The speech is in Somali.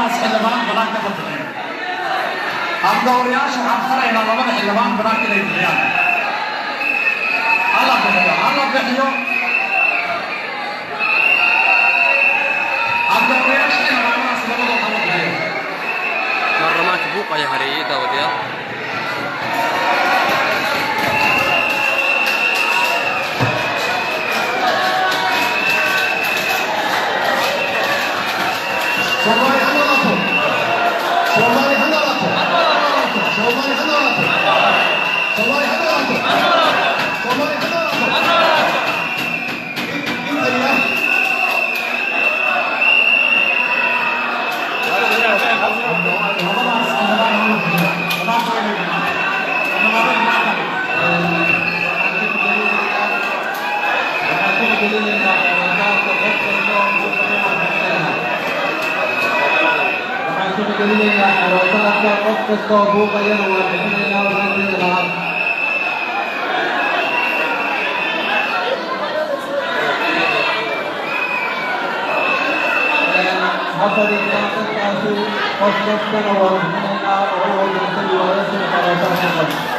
labadaas xildhibaan banaanka ka bixiyeen abdowrayaasha waxaan faraynaa labada xildhibaan banaanka inay bixiyaan alla bixiyo abdowrayaasha xildhibaanadaas labadooda hala bixiyo baarlamaanka buuq ayaa hareeyay daawadayaal Hasta